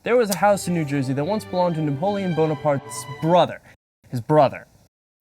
There was a house in New Jersey that once belonged to Napoleon Bonaparte's brother. His brother.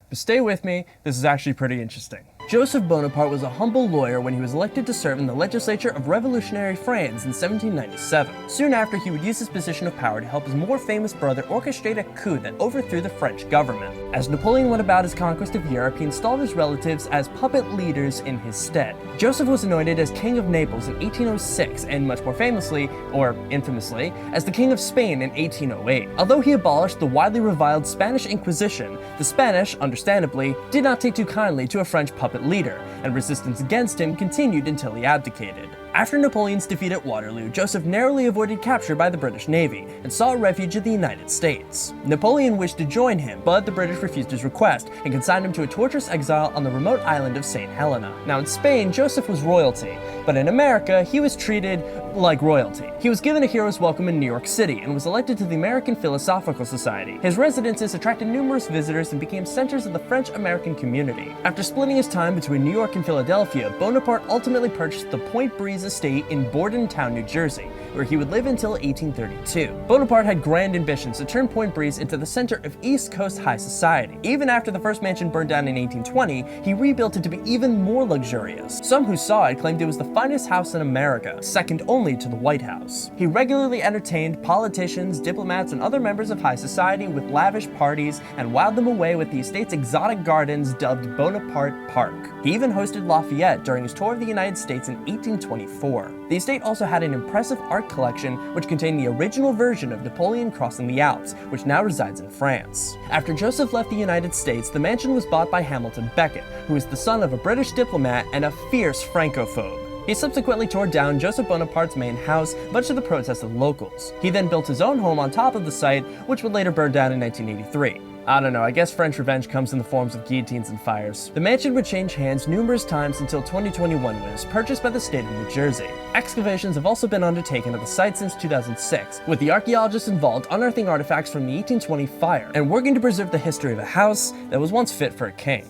But stay with me, this is actually pretty interesting. Joseph Bonaparte was a humble lawyer when he was elected to serve in the legislature of revolutionary France in 1797. Soon after, he would use his position of power to help his more famous brother orchestrate a coup that overthrew the French government. As Napoleon went about his conquest of Europe, he installed his relatives as puppet leaders in his stead. Joseph was anointed as King of Naples in 1806, and much more famously, or infamously, as the King of Spain in 1808. Although he abolished the widely reviled Spanish Inquisition, the Spanish, understandably, did not take too kindly to a French puppet leader, and resistance against him continued until he abdicated. After Napoleon's defeat at Waterloo, Joseph narrowly avoided capture by the British Navy and sought refuge in the United States. Napoleon wished to join him, but the British refused his request and consigned him to a torturous exile on the remote island of St. Helena. Now in Spain, Joseph was royalty, but in America, he was treated like royalty. He was given a hero's welcome in New York City and was elected to the American Philosophical Society. His residences attracted numerous visitors and became centers of the French-American community. After splitting his time between New York and Philadelphia, Bonaparte ultimately purchased the Point Breeze estate in Bordentown, New Jersey, where he would live until 1832. Bonaparte had grand ambitions to turn Point Breeze into the center of East Coast high society. Even after the first mansion burned down in 1820, he rebuilt it to be even more luxurious. Some who saw it claimed it was the finest house in America, second only to the White House. He regularly entertained politicians, diplomats, and other members of high society with lavish parties and wowed them away with the estate's exotic gardens dubbed Bonaparte Park. He even hosted Lafayette during his tour of the United States in 1824. The estate also had an impressive art collection which contained the original version of Napoleon crossing the Alps, which now resides in France. After Joseph left the United States, the mansion was bought by Hamilton Becket, who is the son of a British diplomat and a fierce Francophobe. He subsequently tore down Joseph Bonaparte's main house, much to the protest of locals. He then built his own home on top of the site, which would later burn down in 1983. I don't know, I guess French revenge comes in the forms of guillotines and fires. The mansion would change hands numerous times until 2021 when it was purchased by the state of New Jersey. Excavations have also been undertaken at the site since 2006, with the archaeologists involved unearthing artifacts from the 1820 fire and working to preserve the history of a house that was once fit for a king.